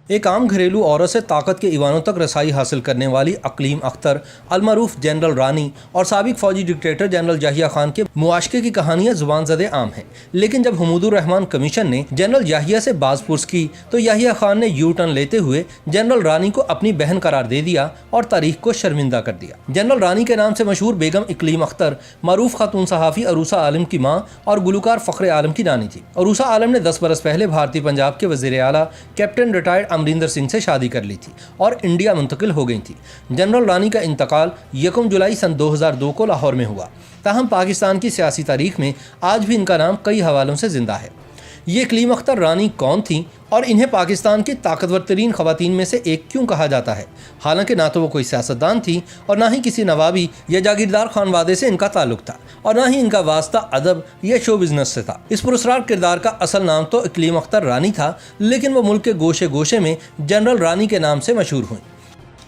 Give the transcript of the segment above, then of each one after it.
एक आम घरेलू औरत से ताकत के ईवानों तक रसाई हासिल करने वाली अकलीम अख्तर, अलमरूफ जनरल रानी और साबिक फौजी डिक्टेटर जनरल याहिया खान के मुआशके की कहानियां जुबान ज़दे आम हैं। लेकिन जब हमुदुर रहमान कमीशन ने जनरल याहिया से बाज़पुर्स की तो याहिया खान ने यू टर्न लेते हुए जनरल रानी को अपनी बहन करार दे दिया और तारीख को शर्मिंदा कर दिया। जनरल रानी के नाम से मशहूर बेगम इकलीम अख्तर मरूफ खातून सहाफ़ी अरूसा आलम की माँ और गुलकार फ़ख्र आलम की नानी थी। अरूसा आलम ने 10 बरस पहले भारतीय पंजाब के वज़ीर आला कैप्टन रिटायर्ड अमरिंदर सिंह से शादी कर ली थी और इंडिया मुंतकिल हो गई थी। जनरल रानी का इंतकाल 1 जुलाई सन 2002 को लाहौर में हुआ। ताहम पाकिस्तान की सियासी तारीख में आज भी इनका नाम कई हवालों से जिंदा है। ये इकलीम अख्तर रानी कौन थी और इन्हें पाकिस्तान की ताकतवर तरीन खवातीन में से एक क्यों कहा जाता है? हालांकि ना तो वो कोई सियासतदान थी और ना ही किसी नवाबी या जागीरदार खानवादे से इनका ताल्लुक था और ना ही इनका वास्ता अदब या शो बिजनेस से था। इस पुरस्कार किरदार का असल नाम तो इकलीम अख्तर रानी था, लेकिन वो मुल्क के गोशे गोशे में जनरल रानी के नाम से मशहूर हुई।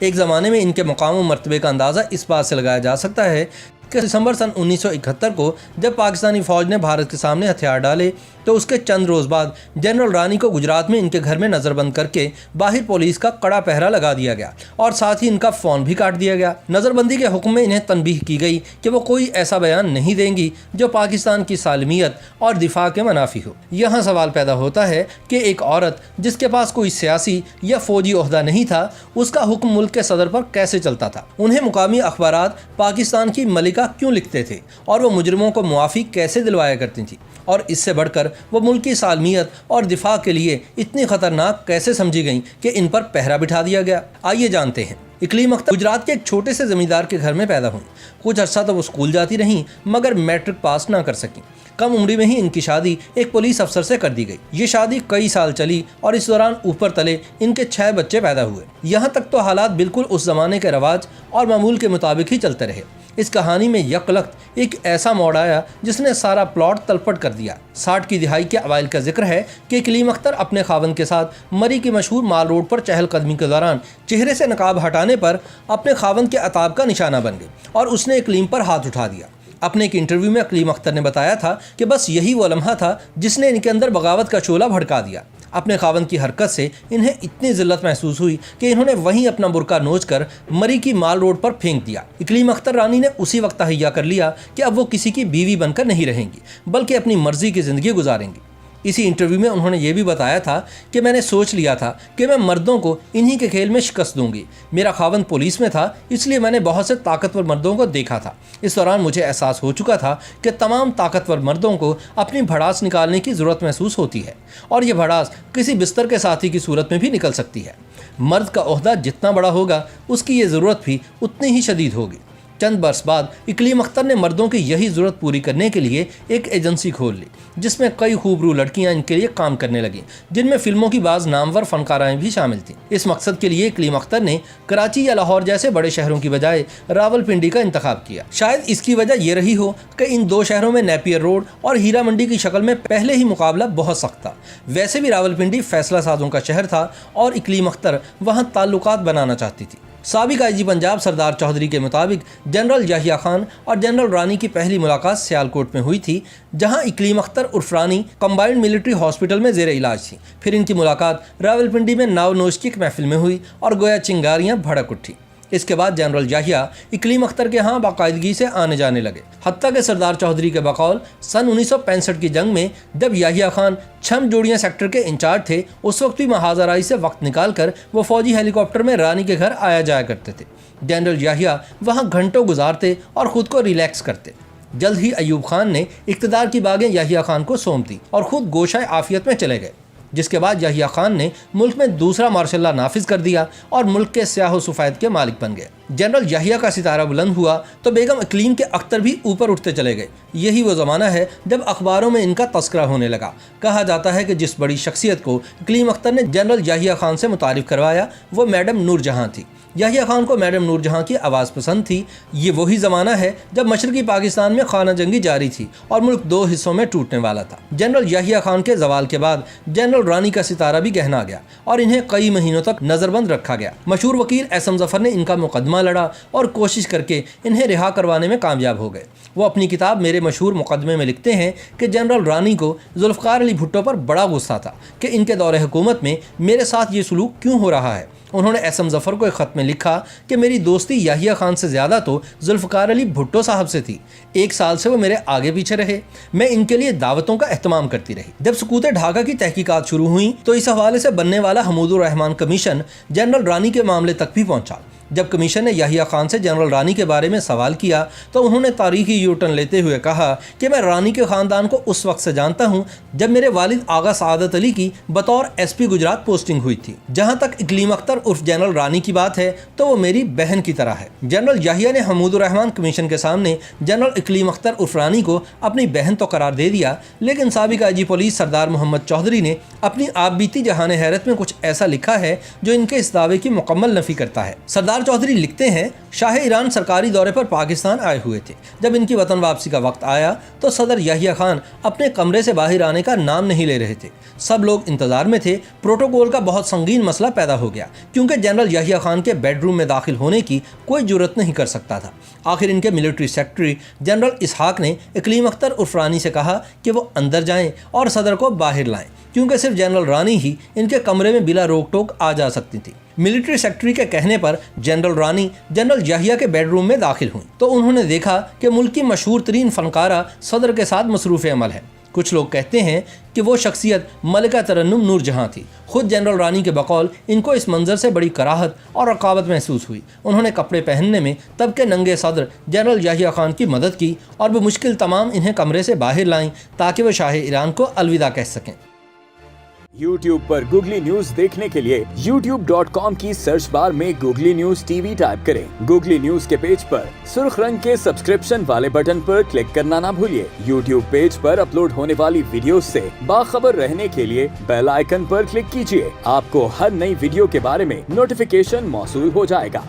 एक ज़माने में इनके मकाम और मर्तबे का अंदाज़ा इस बात से लगाया जा सकता है कि दिसंबर सन 1971 को जब पाकिस्तानी फ़ौज ने भारत के सामने हथियार डाले तो उसके चंद रोज़ बाद जनरल रानी को गुजरात में इनके घर में नज़रबंद करके बाहर पुलिस का कड़ा पहरा लगा दिया गया और साथ ही इनका फ़ोन भी काट दिया गया। नज़रबंदी के हुक्म में इन्हें तनबीह की गई कि वो कोई ऐसा बयान नहीं देंगी जो पाकिस्तान की सालमियत और दिफा के मनाफी हो। यहाँ सवाल पैदा होता है कि एक औरत जिसके पास कोई सियासी या फ़ौजी ओहदा नहीं था, उसका हुक्म मुल्क के सदर पर कैसे चलता था? उन्हें मुकामी अखबारात पाकिस्तान की मलिका क्यों लिखते थे और वो मुजरिमों को मुआफ़ी कैसे दिलवाया करती थी? और इससे बढ़कर वो मुल्क की सालमियत और दिफा के लिए इतनी ख़तरनाक कैसे समझी गई कि इन पर पहरा बिठा दिया गया? आइए जानते हैं। इकलीम अख्तर गुजरात के एक छोटे से ज़मींदार के घर में पैदा हुई। कुछ अर्सा तो वो स्कूल जाती रहीं मगर मैट्रिक पास ना कर सकीं। कम उम्र में ही इनकी शादी एक पुलिस अफसर से कर दी गई। ये शादी कई साल चली और इस दौरान ऊपर तले इनके 6 बच्चे पैदा हुए। यहाँ तक तो हालात बिल्कुल उस ज़माने के रवाज और मामूल के मुताबिक ही चलते रहे। इस कहानी में यकलख्त एक ऐसा मोड़ आया जिसने सारा प्लॉट तलपट कर दिया। 60 की दिहाई के अवाइल का जिक्र है कि इकलीम अख्तर अपने खावन के साथ मरी की मशहूर माल रोड पर चहलकदमी के दौरान चेहरे से नकाब हटाने पर अपने खावन के अताब का निशाना बन गई और उसने इकलीम पर हाथ उठा दिया। अपने एक इंटरव्यू में इकलीम अख्तर ने बताया था कि बस यही वो लम्हा था जिसने इनके अंदर बगावत का शोला भड़का दिया। अपने खावन की हरकत से इन्हें इतनी जिल्लत महसूस हुई कि इन्होंने वहीं अपना बुर्का नोच कर मरी की माल रोड पर फेंक दिया। इकलीम अख्तर रानी ने उसी वक्त तहैया कर लिया कि अब वो किसी की बीवी बनकर नहीं रहेंगी बल्कि अपनी मर्जी की ज़िंदगी गुजारेंगी। इसी इंटरव्यू में उन्होंने ये भी बताया था कि मैंने सोच लिया था कि मैं मर्दों को इन्हीं के खेल में शिकस्त दूंगी। मेरा खावन पुलिस में था, इसलिए मैंने बहुत से ताकतवर मर्दों को देखा था। इस दौरान मुझे एहसास हो चुका था कि तमाम ताकतवर मर्दों को अपनी भड़ास निकालने की ज़रूरत महसूस होती है और ये भड़ास किसी बिस्तर के साथी की सूरत में भी निकल सकती है। मर्द का ओहदा जितना बड़ा होगा उसकी ये ज़रूरत भी उतनी ही शदीद होगी। चंद बरस बाद इकलीम अख्तर ने मर्दों की यही ज़रूरत पूरी करने के लिए एक एजेंसी खोल ली जिसमें कई खूबरू लड़कियां इनके लिए काम करने लगीं, जिनमें फिल्मों की बाज़ नामवर फनकाराएँ भी शामिल थीं। इस मकसद के लिए इकलीम अख्तर ने कराची या लाहौर जैसे बड़े शहरों की बजाय रावलपिंडी का इंतखाब किया। शायद इसकी वजह यह रही हो कि इन 2 शहरों में नेपियर रोड और हीरा मंडी की शक्ल में पहले ही मुकाबला बहुत सख्त था। वैसे भी रावलपिंडी फैसला साजों का शहर था और इकलीम अख्तर वहाँ ताल्लुकात बनाना चाहती थी। साबिक आईजी पंजाब सरदार चौधरी के मुताबिक जनरल याहिया खान और जनरल रानी की पहली मुलाकात सियालकोट में हुई थी, जहां इकलीम अख्तर उर्फ रानी कंबाइंड मिलिट्री हॉस्पिटल में ज़ेर इलाज थी। फिर इनकी मुलाकात रावलपिंडी में नावनोश की एक महफिल में हुई और गोया चिंगारियां भड़क उठी। इसके बाद जनरल याहिया इकलीम अख्तर के यहाँ बाकायदगी से आने जाने लगे। हत्ता के सरदार चौधरी के बकौल सन 1965 की जंग में जब याहिया खान छम जोड़ियाँ सेक्टर के इंचार्ज थे, उस वक्त भी महाजराई से वक्त निकाल कर वो फौजी हेलीकॉप्टर में रानी के घर आया जाया करते थे। जनरल याहिया वहाँ घंटों गुजारते और ख़ुद को रिलैक्स करते। जल्द ही अयूब खान ने इक़्तिदार की बागें याहिया खान को सौंप दी और ख़ुद गोशाए आफियत में चले गए, जिसके बाद याहिया खान ने मुल्क में दूसरा मार्शल लॉ नाफिज कर दिया और मुल्क के स्याह सफ़ेद के मालिक बन गए। जनरल याहिया का सितारा बुलंद हुआ तो बेगम इकलीम के अख्तर भी ऊपर उठते चले गए। यही वो ज़माना है जब अखबारों में इनका तस्करा होने लगा। कहा जाता है कि जिस बड़ी शख्सियत को इकलीम अख्तर ने जनरल याहिया खान से मुतारिफ करवाया वो मैडम नूरजहाँ थी। याहिया खान को मैडम नूरजहाँ की आवाज़ पसंद थी। ये वही ज़माना है जब मशरक़ी पाकिस्तान में खाना जंगी जारी थी और मुल्क 2 हिस्सों में टूटने वाला था। जनरल याहिया खान के जवाल के बाद जनरल जनरल रानी का सितारा भी गहना गया और इन्हें कई महीनों तक नजरबंद रखा गया। मशहूर वकील एसएम जफर ने इनका मुकदमा लड़ा और कोशिश करके इन्हें रिहा करवाने में कामयाब हो गए। वो अपनी किताब मेरे मशहूर मुकदमे में लिखते हैं कि जनरल रानी को जुल्फ़िकार अली भुट्टो पर बड़ा गुस्सा था कि इनके दौरे हुकूमत में मेरे साथ ये सलूक क्यों हो रहा है। उन्होंने एसएम जफर को एक ख़त में लिखा कि मेरी दोस्ती याहिया खान से ज़्यादा तो जुल्फ़िकार अली भुट्टो साहब से थी। 1 साल से वो मेरे आगे पीछे रहे, मैं इनके लिए दावतों का एहतमाम करती रही। जब सकूत ढाका की तहकीकात शुरू हुई तो इस हवाले से बनने वाला हमीदुर रहमान कमीशन जनरल रानी के मामले तक भी पहुंचा। जब कमीशन ने याहिया खान से जनरल रानी के बारे में सवाल किया तो उन्होंने तारीखी यूटर्न लेते हुए कहा कि मैं रानी के ख़ानदान को उस वक्त से जानता हूं जब मेरे वालिद आगा सादत अली की बतौर एसपी गुजरात पोस्टिंग हुई थी। जहां तक इकलीम अख्तर उर्फ जनरल रानी की बात है तो वो मेरी बहन की तरह है। जनरल याहिया ने हमीदुर रहमान कमीशन के सामने जनरल इकलीम अख्तर उर्फ रानी को अपनी बहन तो करार दे दिया, लेकिन साबिक आईजी पुलिस सरदार मोहम्मद चौधरी ने अपनी आप बीती जहान हैरत में कुछ ऐसा लिखा है जो इनके इस दावे की मुकम्मल नफी करता है। सरदार चौधरी लिखते हैं, शाह ईरान सरकारी दौरे पर पाकिस्तान आए हुए थे। जब इनकी वतन वापसी का वक्त आया तो सदर याहिया खान अपने कमरे से बाहर आने का नाम नहीं ले रहे थे। सब लोग इंतजार में थे। प्रोटोकॉल का बहुत संगीन मसला पैदा हो गया क्योंकि जनरल याहिया खान के बेडरूम में दाखिल होने की कोई जुर्रत नहीं कर सकता था। आखिर इनके मिलिट्री सेक्रेटरी जनरल इसहाक ने इकलीम अख्तर उर्फ रानी से कहा कि वो अंदर जाएं और सदर को बाहर लाएं, क्योंकि सिर्फ जनरल रानी ही इनके कमरे में बिला रोक टोक आ जा सकती थी। मिलिट्री सेक्रेटरी के कहने पर जनरल रानी जनरल याहिया के बेडरूम में दाखिल हुई तो उन्होंने देखा कि मुल्क की मशहूर तरीन फनकारा सदर के साथ मसरूफ़ अमल है। कुछ लोग कहते हैं कि वो शख्सियत मलिका तरन्नुम नूरजहां थी। खुद जनरल रानी के बकौल इनको इस मंजर से बड़ी कराहत और रकाबत महसूस हुई। उन्होंने कपड़े पहनने में तब के नंगे सदर जनरल याहिया खान की मदद की और वो मुश्किल तमाम इन्हें कमरे से बाहर लाईं ताकि वह शाह ईरान को अलविदा कह सकें। YouTube पर गूगली न्यूज देखने के लिए youtube.com की सर्च बार में गूगली न्यूज टीवी टाइप करें। गूगली न्यूज के पेज पर सुर्ख रंग के सब्सक्रिप्शन वाले बटन पर क्लिक करना ना भूलिए। YouTube पेज पर अपलोड होने वाली वीडियो से बाखबर रहने के लिए बेल आइकन पर क्लिक कीजिए। आपको हर नई वीडियो के बारे में नोटिफिकेशन मौसूल हो जाएगा।